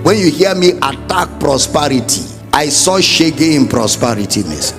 When you hear me attack prosperity, I saw shege in prosperity, miss.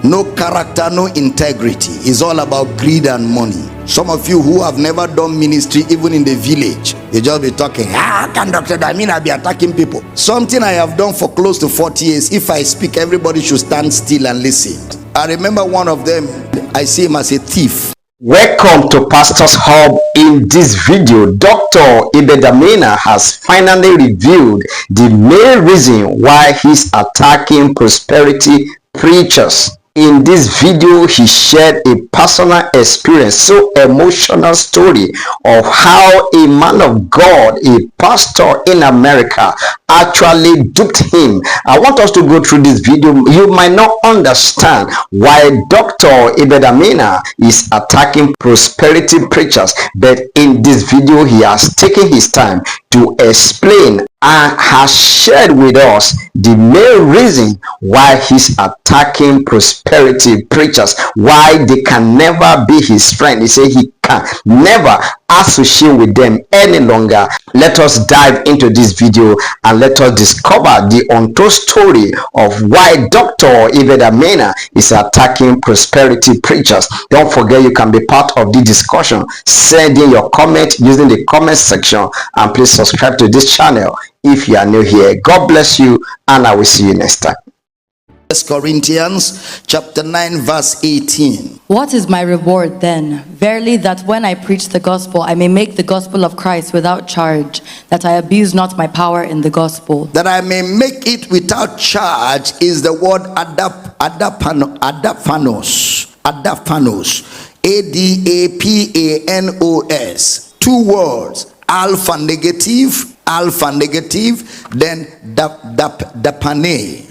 No character, no integrity. It's all about greed and money. Some of you who have never done ministry, even in the village, you just be talking, how can Dr. Damina be attacking people? Something I have done for close to 40 years. If I speak, everybody should stand still and listen. I remember one of them, I see him as a thief. Welcome to Pastor's Hub. In this video, Dr. Abel Damina has finally revealed the main reason why he's attacking prosperity preachers. In this video, he shared a personal experience, so emotional story of how a man of God, a pastor in America, actually duped him. I want us to go through this video. You might not understand why Dr. Abel Damina is attacking prosperity preachers, but in this video, he has taken his time to explain and has shared with us the main reason why he's attacking prosperity preachers, why they can never be his friend. He said he can never associate with them any longer. Let us dive into this video and let us discover the untold story of why Dr. Abel Damina is attacking prosperity preachers. Don't forget, you can be part of the discussion. Send in your comment using the comment section, and please subscribe to this channel if you are new here. God bless you, and I will see you next time. 1 Corinthians chapter 9 verse 18. What is my reward then? Verily, that when I preach the gospel, I may make the gospel of Christ without charge, that I abuse not my power in the gospel. That I may make it without charge is the word adapanos. A-D-A-P-A-N-O-S. Two words. Alpha negative, then dapane,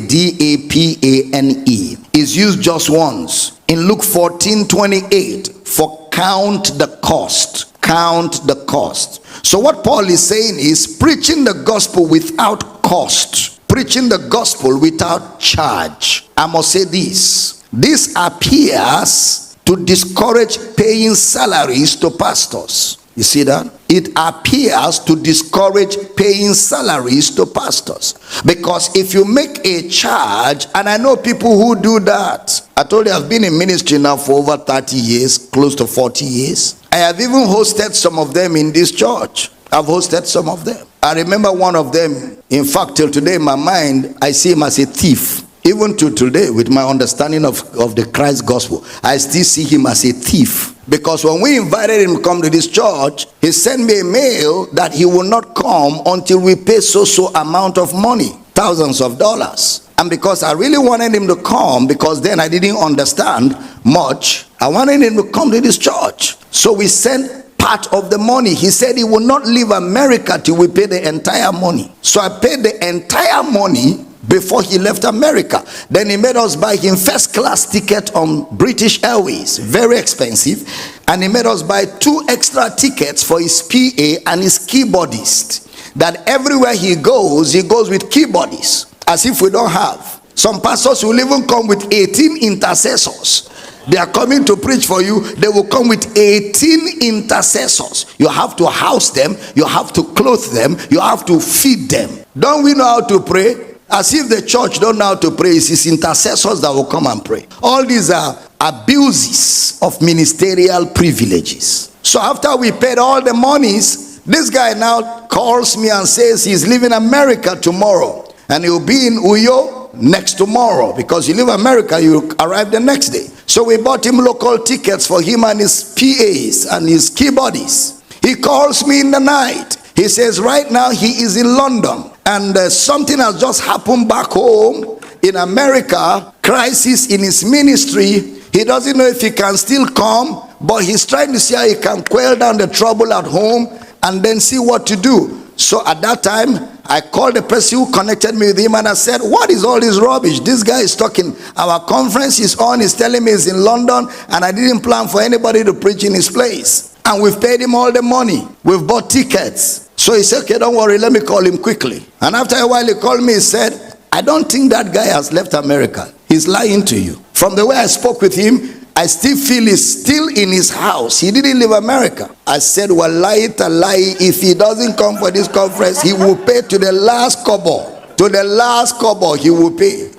D-A-P-A-N-E, is used just once. In Luke 14:28, for count the cost. Count the cost. So what Paul is saying is preaching the gospel without cost. Preaching the gospel without charge. I must say this. This appears to discourage paying salaries to pastors. You see that? It appears to discourage paying salaries to pastors. Because if you make a charge, and I know people who do that. I told you I've been in ministry now for over 30 years, close to 40 years. I have even hosted some of them in this church. I've hosted some of them. I remember one of them, in fact, till today in my mind, I see him as a thief. Even to today, with my understanding of the Christ gospel, I still see him as a thief. Because when we invited him to come to this church, he sent me a mail that he will not come until we pay so amount of money, thousands of dollars. And because I really wanted him to come, because then I didn't understand much, I wanted him to come to this church. So we sent part of the money. He said he will not leave America till we pay the entire money. So I paid the entire money before he left America. Then he made us buy him first class ticket on British Airways, very expensive, and he made us buy 2 extra tickets for his PA and his keyboardist, that everywhere he goes with keyboardists, as if we don't have. Some pastors will even come with 18 intercessors. They are coming to preach for you. They will come with 18 intercessors. You have to house them, you have to clothe them, you have to feed them. Don't we know how to pray? As if the church don't know how to pray. It's his intercessors that will come and pray. All these are abuses of ministerial privileges. So after we paid all the monies, this guy now calls me and says he's leaving America tomorrow, and he'll be in Uyo next tomorrow. Because you leave America, you arrive the next day. So we bought him local tickets for him and his PAs and his keyboardists. He calls me in the night. He says right now he is in London, and something has just happened back home in America, crisis in his ministry. He doesn't know if he can still come, but he's trying to see how he can quell down the trouble at home and then see what to do. So at that time, I called the person who connected me with him, and I said, what is all this rubbish? This guy is talking, our conference is on, he's telling me he's in London, and I didn't plan for anybody to preach in his place. And we've paid him all the money. We've bought tickets. So he said, okay, don't worry, let me call him quickly. And after a while he called me, he said, I don't think that guy has left America. He's lying to you. From the way I spoke with him, I still feel he's still in his house. He didn't leave America. I said, wallahi talahi, if he doesn't come for this conference, he will pay to the last kobo. To the last kobo, he will pay.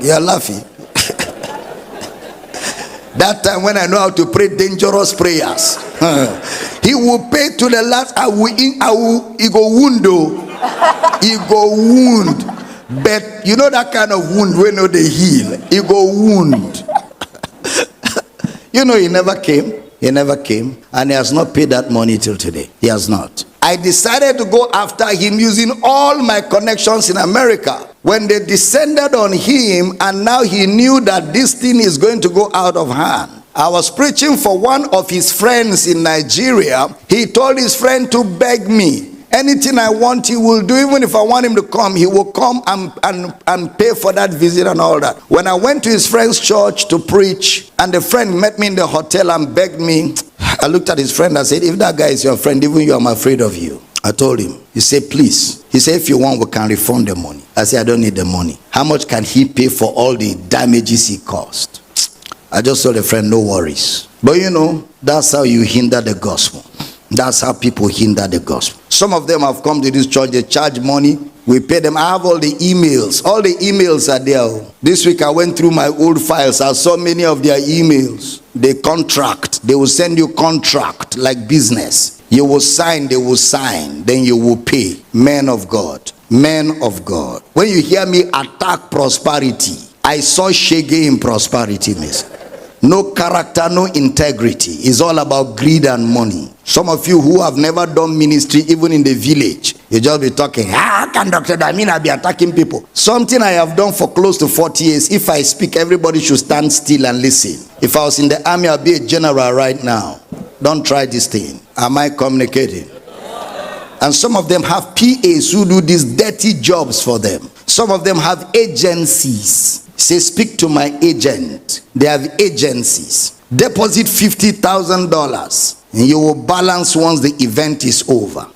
You're laughing. That time when I know how to pray dangerous prayers, he will pay to the last. He go wound though. He go wound. But you know that kind of wound when no they heal. He go wound. You know, he never came. He never came. And he has not paid that money till today. He has not. I decided to go after him using all my connections in America. When they descended on him, and now he knew that this thing is going to go out of hand. I was preaching for one of his friends in Nigeria. He told his friend to beg me. Anything I want, he will do. Even if I want him to come, he will come and pay for that visit and all that. When I went to his friend's church to preach, and the friend met me in the hotel and begged me, I looked at his friend and said, if that guy is your friend, even you, I'm afraid of you. I told him. He said, please. He said, if you want, we can refund the money. I said, I don't need the money. How much can he pay for all the damages he caused? I just told the friend, no worries. But you know, that's how you hinder the gospel. That's how people hinder the gospel. Some of them have come to this church, they charge money, we pay them. I have all the emails. All the emails are there. This week I went through my old files. I saw many of their emails. They contract. They will send you contract like business. You will sign, they will sign. Then you will pay. Men of God. Men of God. When you hear me attack prosperity, I saw shege in prosperity, miss. No character, no integrity. It's all about greed and money. Some of you who have never done ministry, even in the village, you just be talking, how can Dr. Damina be attacking people? Something I have done for close to 40 years. If I speak, everybody should stand still and listen. If I was in the army, I'd be a general right now. Don't try this thing. Am I communicating? And some of them have PAs who do these dirty jobs for them. Some of them have agencies. Say, speak to my agent. They have agencies. Deposit $50,000 and you will balance once the event is over.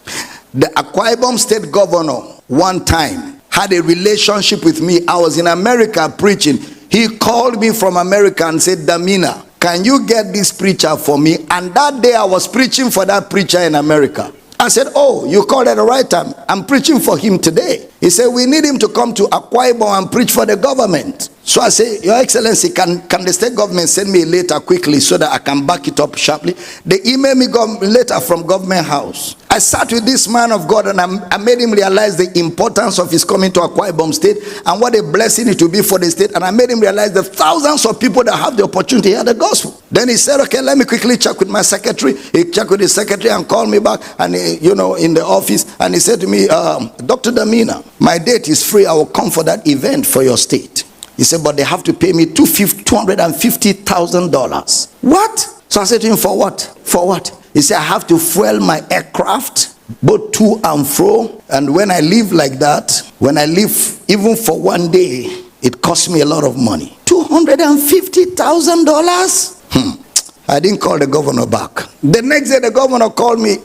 The Akwa Ibom State Governor one time had a relationship with me. I was in America preaching. He called me from America and said, Damina, can you get this preacher for me? And that day I was preaching for that preacher in America. I said, oh, you called at the right time. I'm preaching for him today. He said, we need him to come to Akwa Ibom and preach for the government. So I say, Your Excellency, can the state government send me a letter quickly so that I can back it up sharply? They emailed me a letter from government house. I sat with this man of God and I made him realize the importance of his coming to Akwa Ibom State and what a blessing it will be for the state. And I made him realize the thousands of people that have the opportunity to hear the gospel. Then he said, okay, let me quickly check with my secretary. He checked with his secretary and called me back and in the office. And he said to me, Dr. Damina, my date is free. I will come for that event for your state. He said, but they have to pay me $250,000. What? So I said to him, for what? For what? He said, I have to fuel my aircraft, both to and fro. And when I live like that, when I live even for one day, it costs me a lot of money. $250,000? I didn't call the governor back. The next day, the governor called me,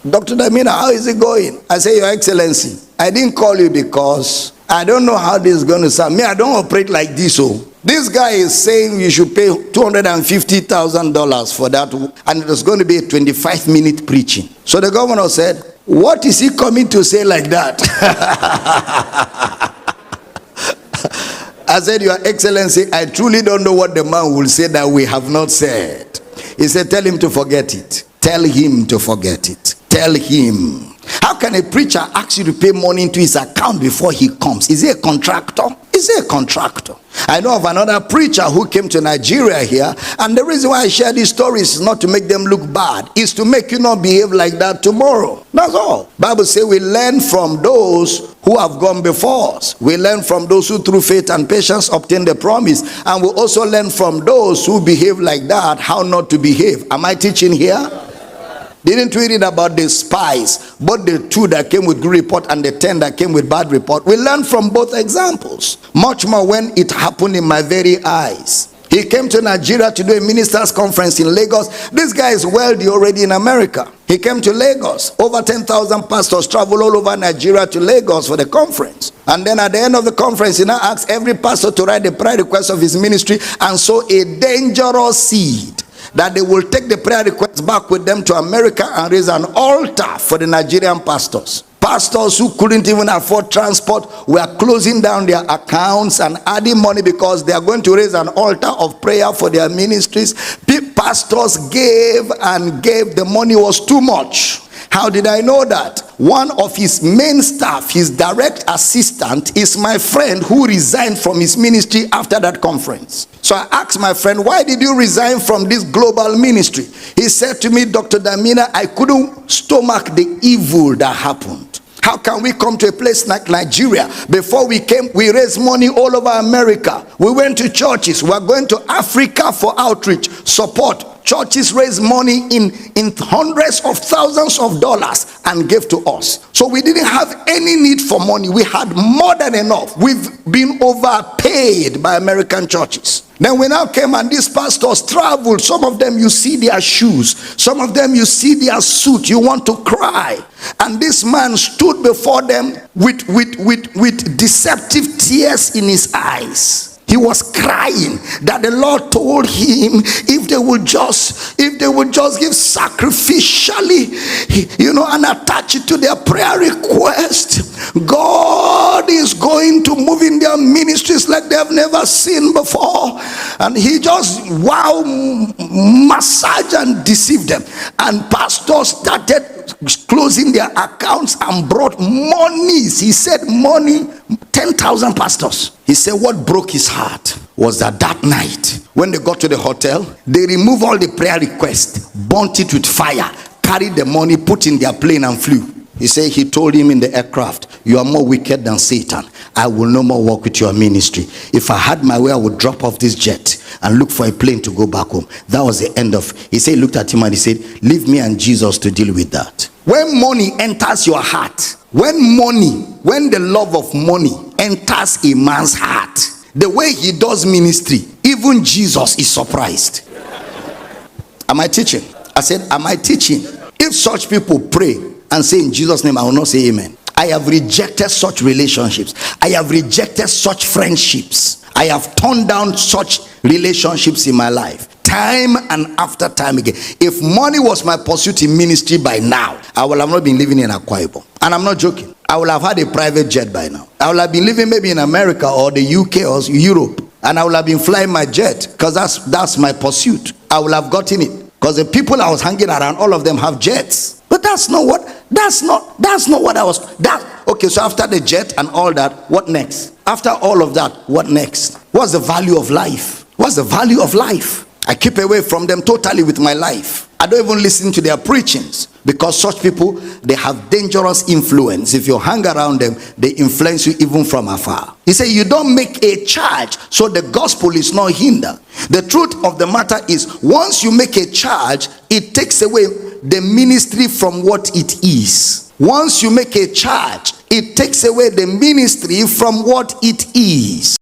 Dr. Damina, how is it going? I said, Your Excellency, I didn't call you because I don't know how this is going to sound. Me, I don't operate like this. Oh, this guy is saying you should pay $250,000 for that, and it was going to be a 25-minute preaching. So the governor said, what is he coming to say like that? I said, Your Excellency, I truly don't know what the man will say that we have not said. He said, tell him to forget it. Tell him to forget it. Tell him. How can a preacher ask you to pay money into his account before he comes? Is he a contractor? Is he a contractor? I know of another preacher who came to Nigeria here, and the reason why I share these stories is not to make them look bad. It's to make you not behave like that tomorrow. That's all. Bible says we learn from those who have gone before us. We learn from those who through faith and patience obtain the promise. And we also learn from those who behave like that, how not to behave. Am I teaching here? Didn't we read about the spies, both the 2 that came with good report and the 10 that came with bad report? We learned from both examples. Much more when it happened in my very eyes. He came to Nigeria to do a ministers' conference in Lagos. This guy is wealthy already in America. He came to Lagos. Over 10,000 pastors travel all over Nigeria to Lagos for the conference. And then at the end of the conference, he now asked every pastor to write the prayer request of his ministry and sow a dangerous seed that they will take the prayer requests back with them to America and raise an altar for the Nigerian pastors. Pastors who couldn't even afford transport were closing down their accounts and adding money because they are going to raise an altar of prayer for their ministries. Pastors gave and gave. The money was too much. How did I know that? One of his main staff, his direct assistant, is my friend who resigned from his ministry after that conference. So I asked my friend, why did you resign from this global ministry? He said to me, Dr. Damina, I couldn't stomach the evil that happened. How can we come to a place like Nigeria? Before we came, we raised money all over America. We went to churches. We are going to Africa for outreach, support. Churches raise money in hundreds of thousands of dollars and gave to us. So we didn't have any need for money. We had more than enough. We've been overpaid by American churches. Then we now came and these pastors traveled. Some of them you see their shoes. Some of them you see their suit. You want to cry. And this man stood before them with deceptive tears in his eyes. He was crying that the Lord told him if they would just give sacrificially, and attach it to their prayer request, God is going to move in their ministries like they have never seen before. And he just massage and deceive them. And pastors started closing their accounts and brought monies. He said money, 10,000 pastors. He said what broke his heart was that night when they got to the hotel, they removed all the prayer requests, burnt it with fire, carried the money, put in their plane and flew. He said he told him in the aircraft, you are more wicked than Satan. I will no more work with your ministry. If I had my way, I would drop off this jet and look for a plane to go back home. That was the end of. He said, he looked at him and he said, leave me and Jesus to deal with that. When money enters your heart, when the love of money enters a man's heart, the way he does ministry, even Jesus is surprised. Am I teaching? I said, am I teaching? If such people pray and say in Jesus' name, I will not say amen. I have rejected such relationships. I have rejected such friendships. I have turned down such relationships in my life, time and after time again. If money was my pursuit in ministry by now, I would have not been living in Akwa Ibom. And I'm not joking. I would have had a private jet by now. I would have been living maybe in America or the UK or Europe. And I would have been flying my jet because that's my pursuit. I would have gotten it. Because the people I was hanging around, all of them have jets. But that's not what I was. Okay, so after the jet and all that, what next? After all of that, what next? What's the value of life? What's the value of life? I keep away from them totally with my life. I don't even listen to their preachings because such people, they have dangerous influence. If you hang around them, they influence you even from afar. He said, you don't make a charge, so the gospel is not hindered. The truth of the matter is, once you make a charge, it takes away the ministry from what it is. Once you make a charge, it takes away the ministry from what it is.